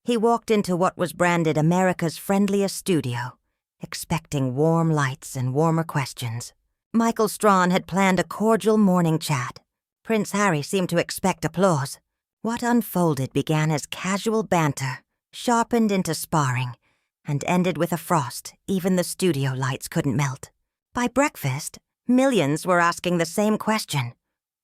He walked into what was branded America's friendliest studio, expecting warm lights and warmer questions. Michael Strahan had planned a cordial morning chat. Prince Harry seemed to expect applause. What unfolded began as casual banter, sharpened into sparring, and ended with a frost even the studio lights couldn't melt. By breakfast, millions were asking the same question.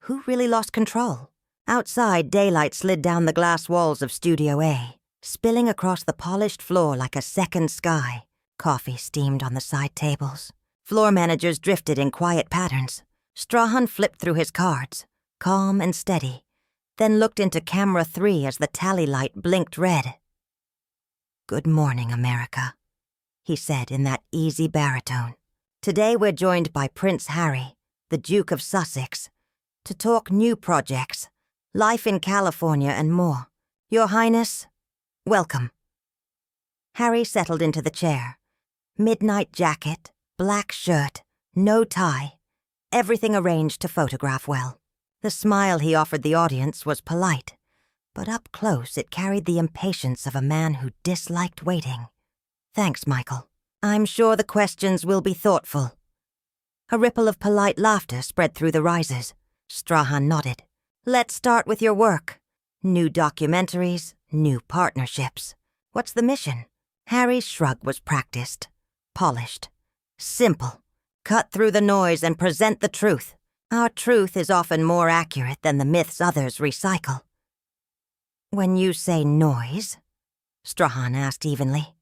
Who really lost control? Outside, daylight slid down the glass walls of Studio A, spilling across the polished floor like a second sky. Coffee steamed on the side tables. Floor managers drifted in quiet patterns. Strahan flipped through his cards, calm and steady, then looked into camera 3 as the tally light blinked red. "Good morning, America," he said in that easy baritone. "Today we're joined by Prince Harry, the Duke of Sussex, to talk new projects, life in California and more. Your Highness, welcome." Harry settled into the chair. Midnight jacket, black shirt, no tie, everything arranged to photograph well. The smile he offered the audience was polite, but up close it carried the impatience of a man who disliked waiting. "Thanks, Michael. I'm sure the questions will be thoughtful." A ripple of polite laughter spread through the risers. Strahan nodded. "Let's start with your work. New documentaries, new partnerships. What's the mission?" Harry's shrug was practiced, polished, simple. Cut through the noise and present the truth. Our truth is often more accurate than the myths others recycle. "When you say noise," Strahan asked evenly,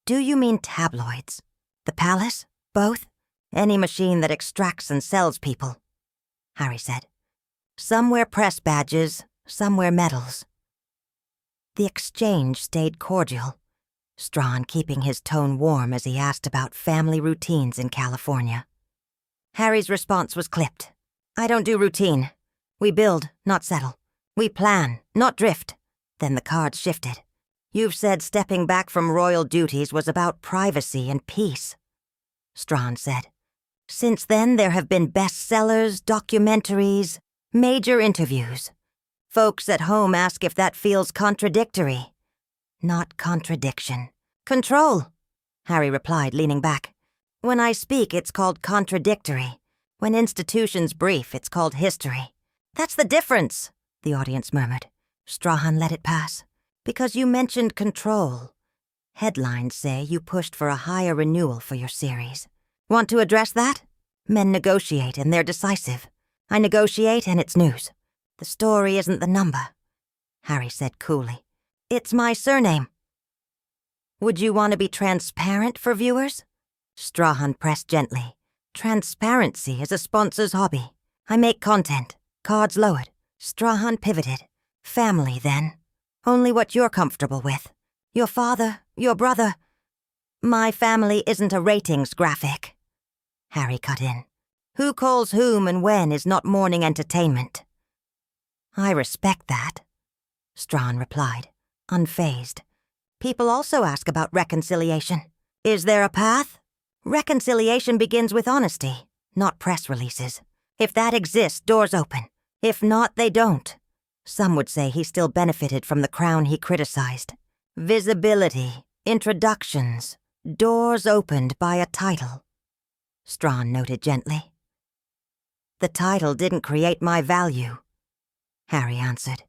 "do you mean tabloids? The palace? Both? Any machine that extracts and sells people?" Harry said. "Some wear press badges, some wear medals." The exchange stayed cordial, Strahan keeping his tone warm as he asked about family routines in California. Harry's response was clipped. "I don't do routine. We build, not settle. We plan, not drift." Then the cards shifted. "You've said stepping back from royal duties was about privacy and peace," Strahan said. "Since then, there have been bestsellers, documentaries, major interviews. Folks at home ask if that feels contradictory." "Not contradiction. Control," Harry replied, leaning back. "When I speak, it's called contradictory. When institutions brief, it's called history." "That's the difference," the audience murmured. Strahan let it pass. "Because you mentioned control. Headlines say you pushed for a higher renewal for your series. Want to address that? Men negotiate and they're decisive. I negotiate and it's news. The story isn't the number," Harry said coolly. "It's my surname." "Would you want to be transparent for viewers?" Strahan pressed gently. "Transparency is a sponsor's hobby. I make content. Cards lowered. Strahan pivoted. Family, then. Only what you're comfortable with. Your father, your brother." "My family isn't a ratings graphic," Harry cut in. "Who calls whom and when is not morning entertainment." "I respect that," Strahan replied, unfazed. "People also ask about reconciliation. Is there a path? Reconciliation begins with honesty, not press releases. If that exists, doors open. If not, they don't." Some would say he still benefited from the crown he criticized. Visibility, introductions, doors opened by a title, Strahan noted gently. "The title didn't create my value," Harry answered.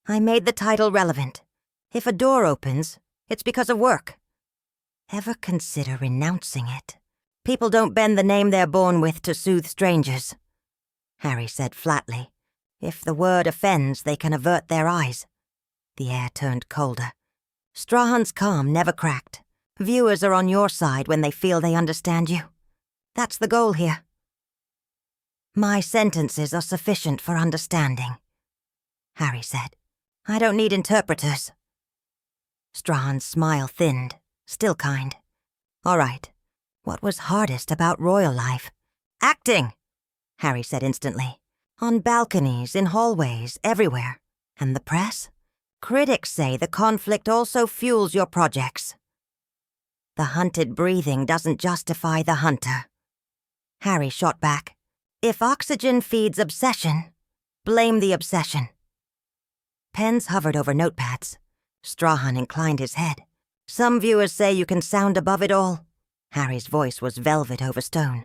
"I made the title relevant. If a door opens, it's because of work." "Ever consider renouncing it?" "People don't bend the name they're born with to soothe strangers," Harry said flatly. "If the word offends, they can avert their eyes." The air turned colder. Strahan's calm never cracked. Viewers are on your side when they feel they understand you. That's the goal here. "My sentences are sufficient for understanding," Harry said. "I don't need interpreters." Strahan's smile thinned, still kind. "All right. What was hardest about royal life?" "Acting," Harry said instantly. "On balconies, in hallways, everywhere. And the press? Critics say the conflict also fuels your projects." "The hunted breathing doesn't justify the hunter," Harry shot back. "If oxygen feeds obsession, blame the obsession." Pens hovered over notepads. Strahan inclined his head. Some viewers say you can sound above it all. Harry's voice was velvet over stone.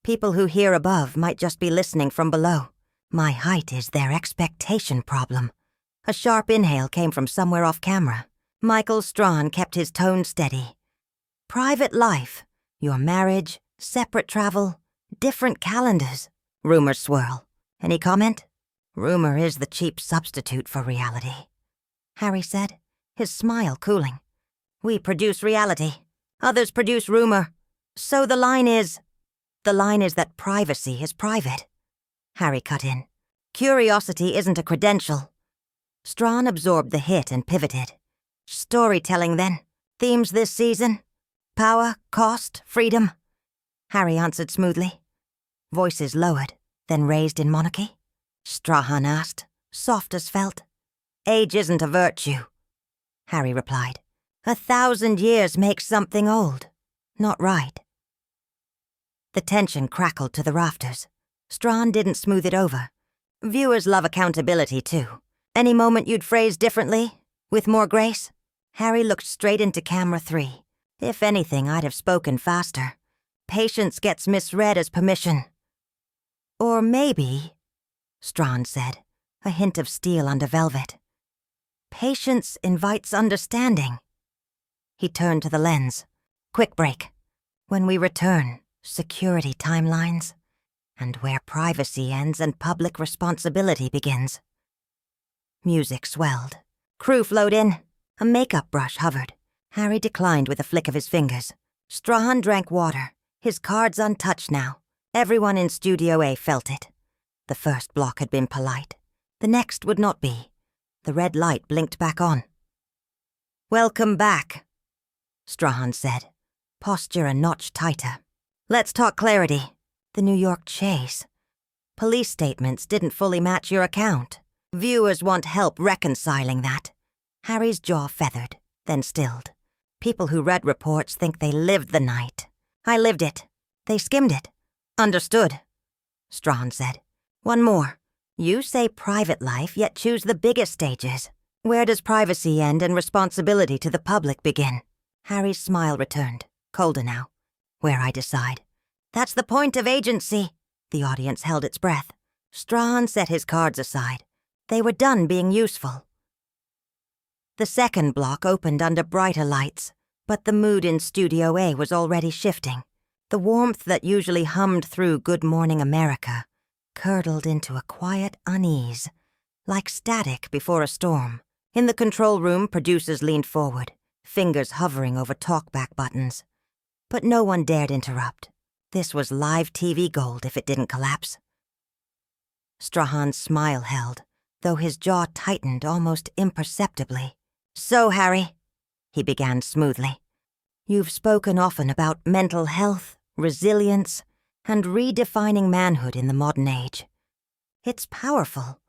People who hear above might just be listening from below. My height is their expectation problem. A sharp inhale came from somewhere off camera. Michael Strahan kept his tone steady. Private life, your marriage, separate travel, different calendars. Rumors swirl. Any comment? Rumor is the cheap substitute for reality, Harry said, his smile cooling. We produce reality. Others produce rumor. So the line is that privacy is private. Harry cut in. Curiosity isn't a credential. Strahan absorbed the hit and pivoted. Storytelling, then. Themes this season? Power, cost, freedom? Harry answered smoothly. Voices lowered, then raised in monarchy. Strahan asked, soft as felt. Age isn't a virtue, Harry replied. 1,000 years makes something old, not right. The tension crackled to the rafters. Strahan didn't smooth it over. Viewers love accountability, too. Any moment you'd phrase differently, with more grace? Harry looked straight into camera 3. If anything, I'd have spoken faster. Patience gets misread as permission. Or maybe, Strahan said, a hint of steel under velvet. Patience invites understanding. He turned to the lens. Quick break. When we return, security timelines, and where privacy ends and public responsibility begins. Music swelled. Crew flowed in. A makeup brush hovered. Harry declined with a flick of his fingers. Strahan drank water, his cards untouched now. Everyone in Studio A felt it. The first block had been polite. The next would not be. The red light blinked back on. Welcome back, Strahan said, posture a notch tighter. Let's talk clarity. The New York chase. Police statements didn't fully match your account. Viewers want help reconciling that. Harry's jaw feathered, then stilled. People who read reports think they lived the night. I lived it. They skimmed it. Understood, Strahan said. One more. You say private life, yet choose the biggest stages. Where does privacy end and responsibility to the public begin? Harry's smile returned, colder now. Where I decide. That's the point of agency. The audience held its breath. Strahan set his cards aside. They were done being useful. The second block opened under brighter lights, but the mood in Studio A was already shifting. The warmth that usually hummed through Good Morning America curdled into a quiet unease, like static before a storm. In the control room, producers leaned forward, fingers hovering over talkback buttons. But no one dared interrupt. This was live TV gold if it didn't collapse. Strahan's smile held, though his jaw tightened almost imperceptibly. So, Harry, he began smoothly, you've spoken often about mental health, resilience, and redefining manhood in the modern age. It's powerful,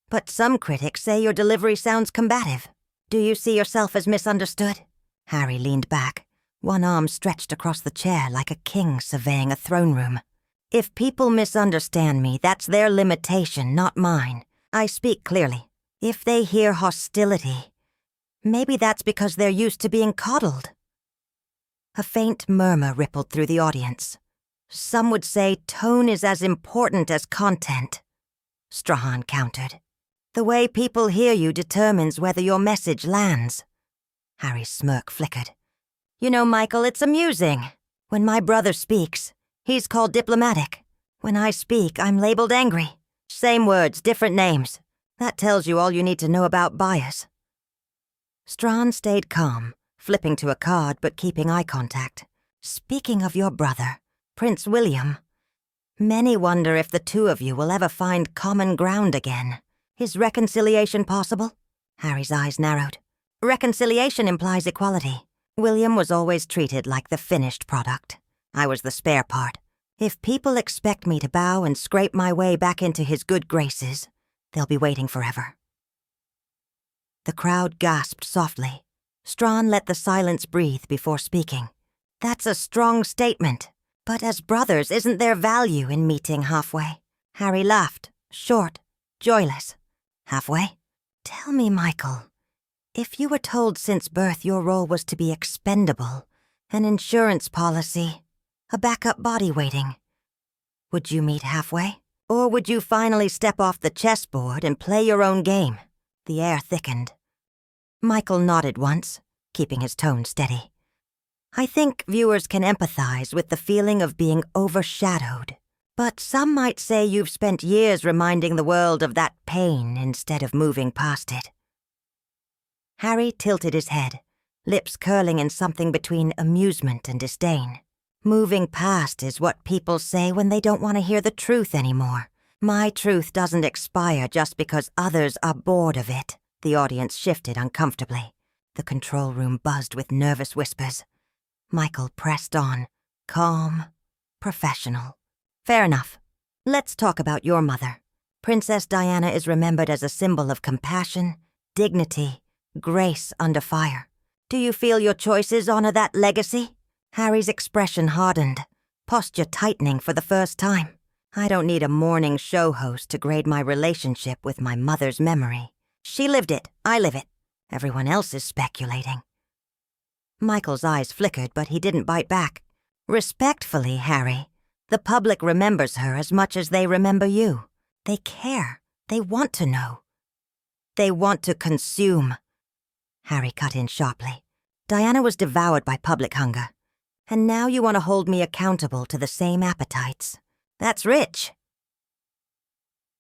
but some critics say your delivery sounds combative. Do you see yourself as misunderstood? Harry leaned back, one arm stretched across the chair like a king surveying a throne room. If people misunderstand me, that's their limitation, not mine. I speak clearly. If they hear hostility, maybe that's because they're used to being coddled. A faint murmur rippled through the audience. Some would say tone is as important as content, Strahan countered. The way people hear you determines whether your message lands. Harry's smirk flickered. You know, Michael, it's amusing. When my brother speaks, he's called diplomatic. When I speak, I'm labeled angry. Same words, different names. That tells you all you need to know about bias. Strahan stayed calm, flipping to a card but keeping eye contact. Speaking of your brother, Prince William, many wonder if the two of you will ever find common ground again. Is reconciliation possible? Harry's eyes narrowed. Reconciliation implies equality. William was always treated like the finished product. I was the spare part. If people expect me to bow and scrape my way back into his good graces, they'll be waiting forever. The crowd gasped softly. Strahan let the silence breathe before speaking. That's a strong statement. But as brothers, isn't there value in meeting halfway? Harry laughed, short, joyless. Halfway? Tell me, Michael, If you were told since birth your role was to be expendable, an insurance policy, a backup body waiting, would you meet halfway? Or would you finally step off the chessboard and play your own game? The air thickened. Michael nodded once, keeping his tone steady. I think viewers can empathize with the feeling of being overshadowed, but some might say you've spent years reminding the world of that pain instead of moving past it. Harry tilted his head, lips curling in something between amusement and disdain. Moving past is what people say when they don't want to hear the truth anymore. My truth doesn't expire just because others are bored of it. The audience shifted uncomfortably. The control room buzzed with nervous whispers. Michael pressed on, calm, professional. Fair enough. Let's talk about your mother. Princess Diana is remembered as a symbol of compassion, dignity, grace under fire. Do you feel your choices honor that legacy? Harry's expression hardened, posture tightening for the first time. I don't need a morning show host to grade my relationship with my mother's memory. She lived it, I live it. Everyone else is speculating. Michael's eyes flickered, but he didn't bite back. Respectfully, Harry, the public remembers her as much as they remember you. They care. They want to know. They want to consume. Harry cut in sharply. Diana was devoured by public hunger. And now you want to hold me accountable to the same appetites. That's rich.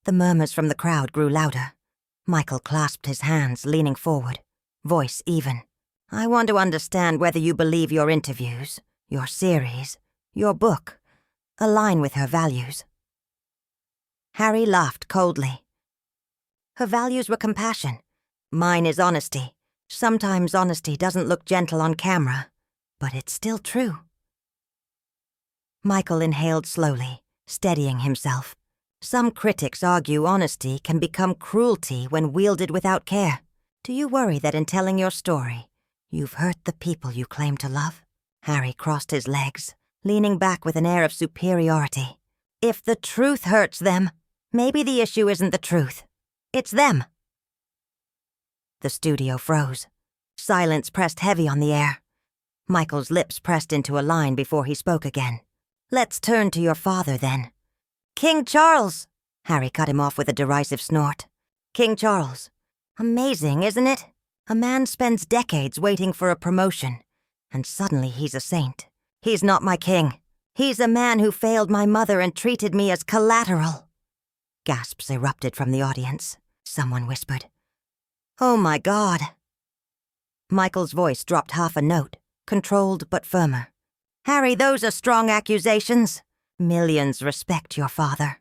The murmurs from the crowd grew louder. Michael clasped his hands, leaning forward, voice even. I want to understand whether you believe your interviews, your series, your book, align with her values. Harry laughed coldly. Her values were compassion. Mine is honesty. Sometimes honesty doesn't look gentle on camera, but it's still true. Michael inhaled slowly, steadying himself. Some critics argue honesty can become cruelty when wielded without care. Do you worry that in telling your story, you've hurt the people you claim to love? Harry crossed his legs, leaning back with an air of superiority. If the truth hurts them, maybe the issue isn't the truth. It's them. The studio froze. Silence pressed heavy on the air. Michael's lips pressed into a line before he spoke again. Let's turn to your father, then. King Charles! Harry cut him off with a derisive snort. King Charles. Amazing, isn't it? A man spends decades waiting for a promotion, and suddenly he's a saint. He's not my king. He's a man who failed my mother and treated me as collateral. Gasps erupted from the audience. Someone whispered, Oh my God. Michael's voice dropped half a note, controlled but firmer. Harry, those are strong accusations. Millions respect your father.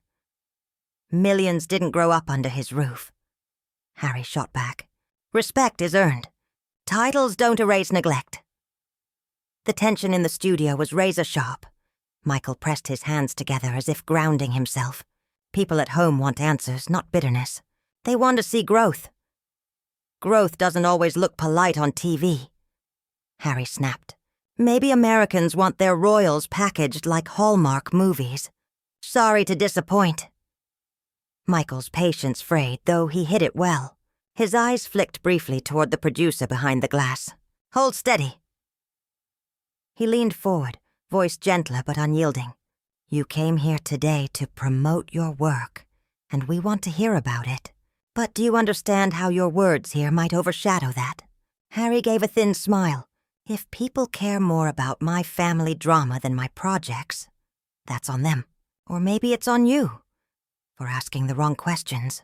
Millions didn't grow up under his roof. Harry shot back. Respect is earned. Titles don't erase neglect. The tension in the studio was razor-sharp. Michael pressed his hands together as if grounding himself. People at home want answers, not bitterness. They want to see growth. Growth doesn't always look polite on TV. Harry snapped. Maybe Americans want their royals packaged like Hallmark movies. Sorry to disappoint. Michael's patience frayed, though he hid it well. His eyes flicked briefly toward the producer behind the glass. Hold steady. He leaned forward, voice gentler but unyielding. You came here today to promote your work, and we want to hear about it. But do you understand how your words here might overshadow that? Harry gave a thin smile. If people care more about my family drama than my projects, that's on them. Or maybe it's on you, for asking the wrong questions.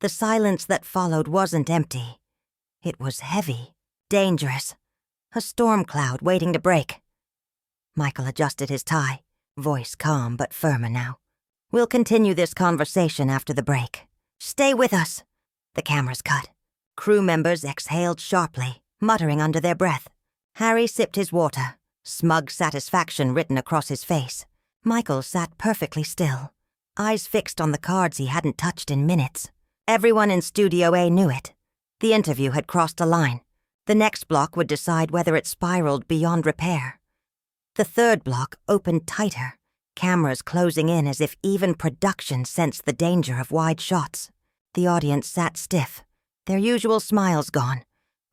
The silence that followed wasn't empty. It was heavy, dangerous. A storm cloud waiting to break. Michael adjusted his tie, voice calm but firmer now. We'll continue this conversation after the break. Stay with us. The cameras cut. Crew members exhaled sharply, muttering under their breath. Harry sipped his water, smug satisfaction written across his face. Michael sat perfectly still, eyes fixed on the cards he hadn't touched in minutes. Everyone in Studio A knew it. The interview had crossed a line. The next block would decide whether it spiraled beyond repair. The third block opened tighter, cameras closing in as if even production sensed the danger of wide shots. The audience sat stiff, their usual smiles gone,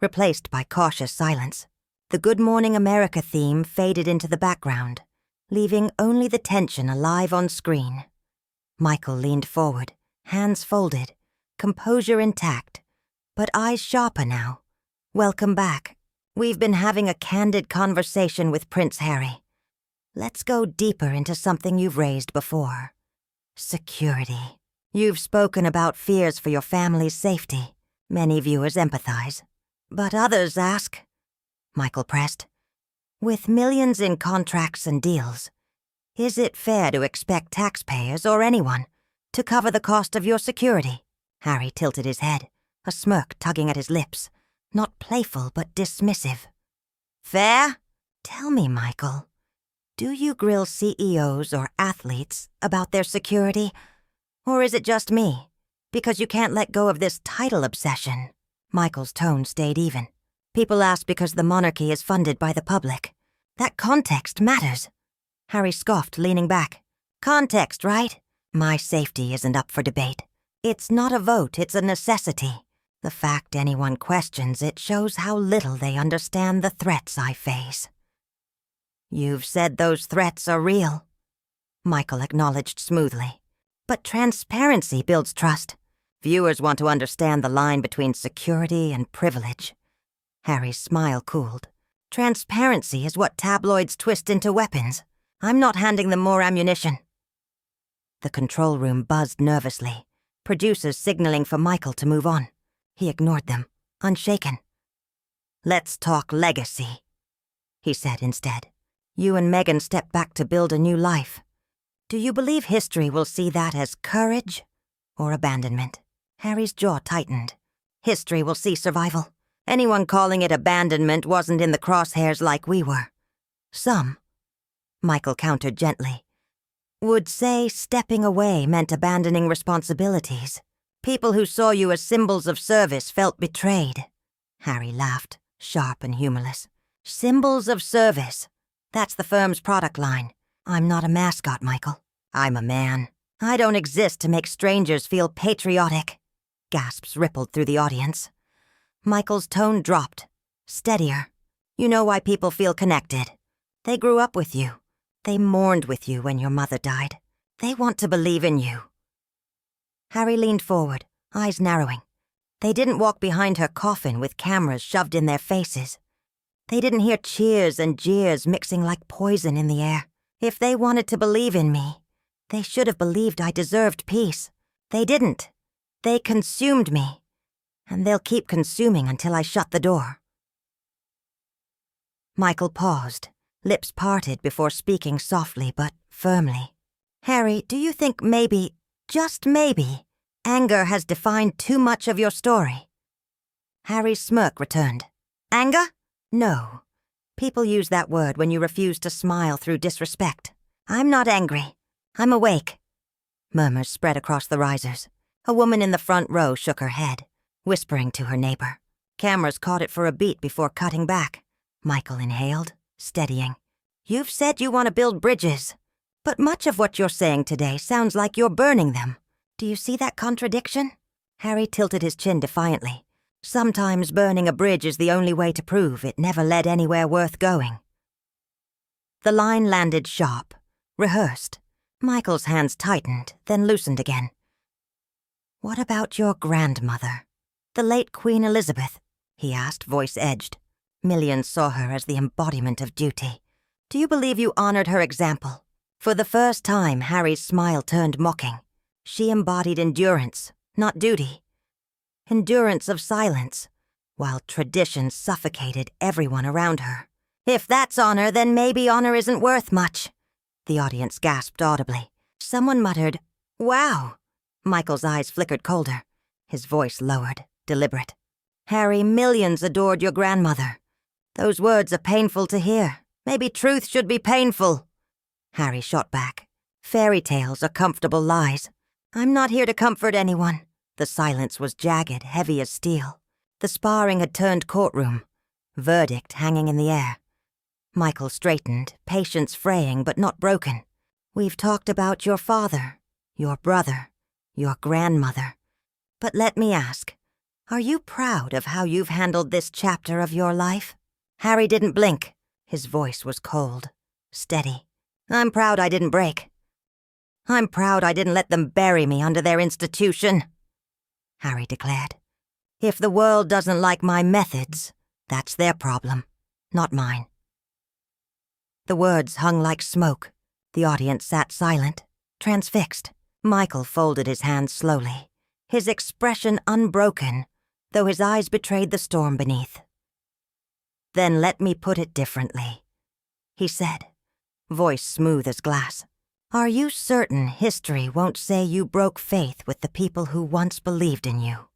replaced by cautious silence. The Good Morning America theme faded into the background, leaving only the tension alive on screen. Michael leaned forward, hands folded, composure intact, but eyes sharper now. Welcome back. We've been having a candid conversation with Prince Harry. Let's go deeper into something you've raised before. Security. You've spoken about fears for your family's safety. Many viewers empathize. But others ask, Michael pressed, with millions in contracts and deals, is it fair to expect taxpayers or anyone to cover the cost of your security? Harry tilted his head, a smirk tugging at his lips, not playful but dismissive. Fair? Tell me, Michael, do you grill CEOs or athletes about their security? Or is it just me, because you can't let go of this title obsession? Michael's tone stayed even. People ask because the monarchy is funded by the public. That context matters. Harry scoffed, leaning back. Context, right? My safety isn't up for debate. It's not a vote, it's a necessity. The fact anyone questions it shows how little they understand the threats I face. You've said those threats are real, Michael acknowledged smoothly. But transparency builds trust. Viewers want to understand the line between security and privilege. Harry's smile cooled. Transparency is what tabloids twist into weapons. I'm not handing them more ammunition. The control room buzzed nervously, producers signaling for Michael to move on. He ignored them, unshaken. Let's talk legacy, he said instead. You and Meghan stepped back to build a new life. Do you believe history will see that as courage or abandonment? Harry's jaw tightened. History will see survival. Anyone calling it abandonment wasn't in the crosshairs like we were. Some, Michael countered gently, would say stepping away meant abandoning responsibilities. People who saw you as symbols of service felt betrayed. Harry laughed, sharp and humorless. Symbols of service. That's the firm's product line. I'm not a mascot, Michael. I'm a man. I don't exist to make strangers feel patriotic. Gasps rippled through the audience. Michael's tone dropped, steadier. You know why people feel connected. They grew up with you. They mourned with you when your mother died. They want to believe in you. Harry leaned forward, eyes narrowing. They didn't walk behind her coffin with cameras shoved in their faces. They didn't hear cheers and jeers mixing like poison in the air. If they wanted to believe in me, they should have believed I deserved peace. They didn't. They consumed me. And they'll keep consuming until I shut the door. Michael paused, lips parted before speaking softly but firmly. Harry, do you think maybe, just maybe, anger has defined too much of your story? Harry's smirk returned. Anger? No. People use that word when you refuse to smile through disrespect. I'm not angry. I'm awake. Murmurs spread across the risers. A woman in the front row shook her head, whispering to her neighbor. Cameras caught it for a beat before cutting back. Michael inhaled, steadying. You've said you want to build bridges, but much of what you're saying today sounds like you're burning them. Do you see that contradiction? Harry tilted his chin defiantly. Sometimes burning a bridge is the only way to prove it never led anywhere worth going. The line landed sharp, rehearsed. Michael's hands tightened, then loosened again. What about your grandmother? The late Queen Elizabeth, he asked, voice edged. Millions saw her as the embodiment of duty. Do you believe you honored her example? For the first time, Harry's smile turned mocking. She embodied endurance, not duty. Endurance of silence, while tradition suffocated everyone around her. If that's honor, then maybe honor isn't worth much. The audience gasped audibly. Someone muttered, "Wow." Michael's eyes flickered colder. His voice lowered, deliberate. Harry, millions adored your grandmother. Those words are painful to hear. Maybe truth should be painful. Harry shot back. Fairy tales are comfortable lies. I'm not here to comfort anyone. The silence was jagged, heavy as steel. The sparring had turned courtroom. Verdict hanging in the air. Michael straightened, patience fraying but not broken. We've talked about your father, your brother, your grandmother. But let me ask, Are you proud of how you've handled this chapter of your life? Harry didn't blink. His voice was cold, steady. I'm proud I didn't break. I'm proud I didn't let them bury me under their institution, Harry declared. If the world doesn't like my methods, that's their problem, not mine. The words hung like smoke. The audience sat silent, transfixed. Michael folded his hands slowly, his expression unbroken, though his eyes betrayed the storm beneath. Then let me put it differently, he said, voice smooth as glass. Are you certain history won't say you broke faith with the people who once believed in you?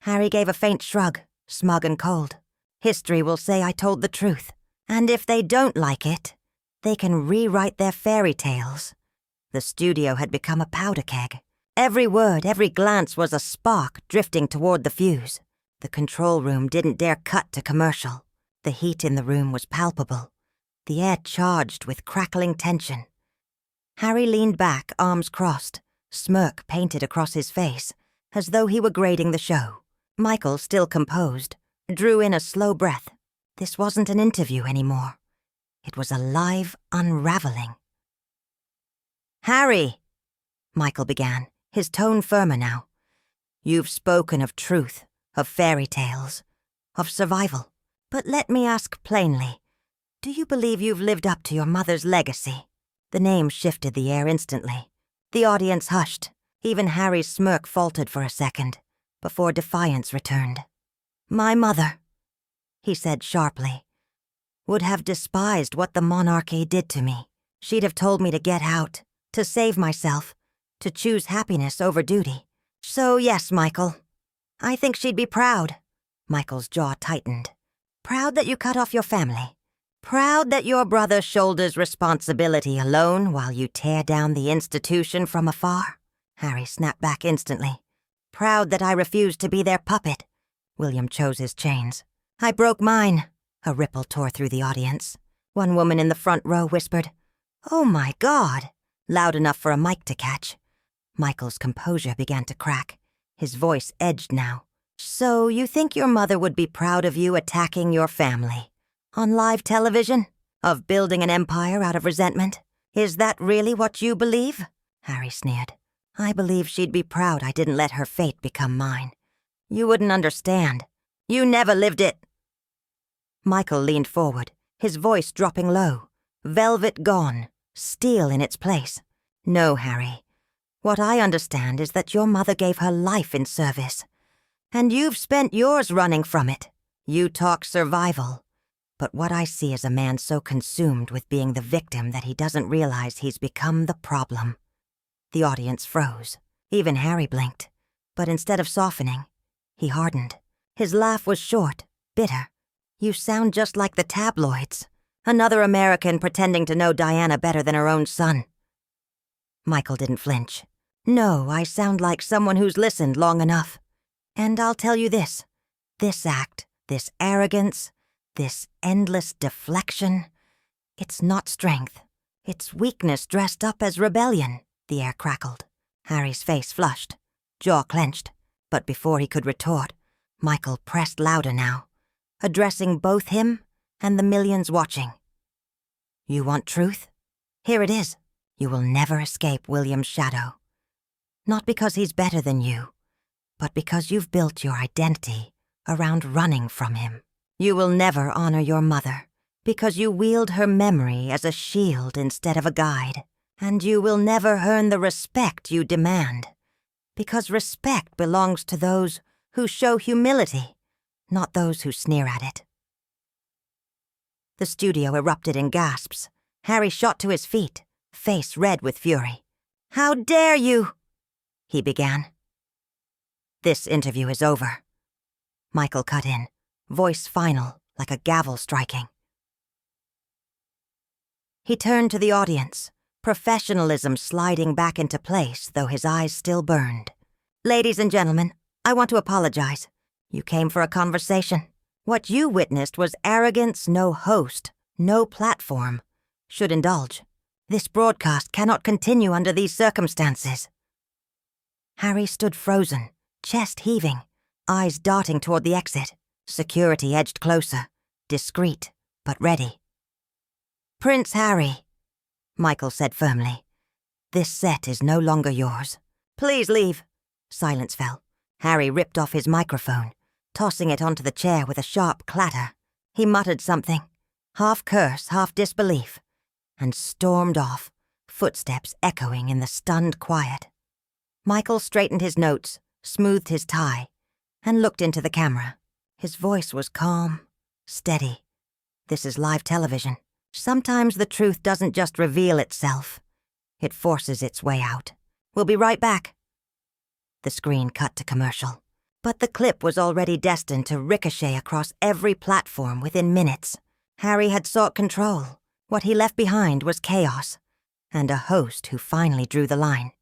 Harry gave a faint shrug, smug and cold. History will say I told the truth, and if they don't like it, they can rewrite their fairy tales. The studio had become a powder keg. Every word, every glance was a spark drifting toward the fuse. The control room didn't dare cut to commercial. The heat in the room was palpable, the air charged with crackling tension. Harry leaned back, arms crossed, smirk painted across his face, as though he were grading the show. Michael, still composed, drew in a slow breath. This wasn't an interview anymore. It was a live unraveling. Harry, Michael began, his tone firmer now. You've spoken of truth, of fairy tales, of survival. But let me ask plainly, do you believe you've lived up to your mother's legacy? The name shifted the air instantly. The audience hushed. Even Harry's smirk faltered for a second, before defiance returned. My mother, he said sharply, would have despised what the monarchy did to me. She'd have told me to get out, to save myself, to choose happiness over duty. So yes, Michael, I think she'd be proud. Michael's jaw tightened. Proud that you cut off your family. Proud that your brother shoulders responsibility alone while you tear down the institution from afar. Harry snapped back instantly. Proud that I refused to be their puppet. William chose his chains. I broke mine. A ripple tore through the audience. One woman in the front row whispered, Oh my God, loud enough for a mic to catch. Michael's composure began to crack. His voice edged now. So you think your mother would be proud of you attacking your family? On live television? Of building an empire out of resentment? Is that really what you believe? Harry sneered. I believe she'd be proud I didn't let her fate become mine. You wouldn't understand. You never lived it. Michael leaned forward, his voice dropping low. Velvet gone, steel in its place. No, Harry. What I understand is that your mother gave her life in service. And you've spent yours running from it. You talk survival. But what I see is a man so consumed with being the victim that he doesn't realize he's become the problem. The audience froze. Even Harry blinked. But instead of softening, he hardened. His laugh was short, bitter. You sound just like the tabloids. Another American pretending to know Diana better than her own son. Michael didn't flinch. No, I sound like someone who's listened long enough. And I'll tell you this act, this arrogance, this endless deflection, it's not strength. It's weakness dressed up as rebellion, the air crackled. Harry's face flushed, jaw clenched. But before he could retort, Michael pressed louder now, addressing both him and the millions watching. You want truth? Here it is. You will never escape William's shadow. Not because he's better than you, but because you've built your identity around running from him. You will never honor your mother, because you wield her memory as a shield instead of a guide. And you will never earn the respect you demand, because respect belongs to those who show humility, not those who sneer at it. The studio erupted in gasps. Harry shot to his feet, face red with fury. How dare you? He began. This interview is over. Michael cut in, voice final, like a gavel striking. He turned to the audience, professionalism sliding back into place, though his eyes still burned. Ladies and gentlemen, I want to apologize. You came for a conversation. What you witnessed was arrogance no host, no platform, should indulge. This broadcast cannot continue under these circumstances. Harry stood frozen, chest heaving, eyes darting toward the exit. Security edged closer, discreet, but ready. "Prince Harry," Michael said firmly, "this set is no longer yours. Please leave." Silence fell. Harry ripped off his microphone, tossing it onto the chair with a sharp clatter. He muttered something, half curse, half disbelief, and stormed off, footsteps echoing in the stunned quiet. Michael straightened his notes, smoothed his tie, and looked into the camera. His voice was calm, steady. This is live television. Sometimes the truth doesn't just reveal itself. It forces its way out. "We'll be right back." The screen cut to commercial, but the clip was already destined to ricochet across every platform within minutes. Harry had sought control. What he left behind was chaos, and a host who finally drew the line.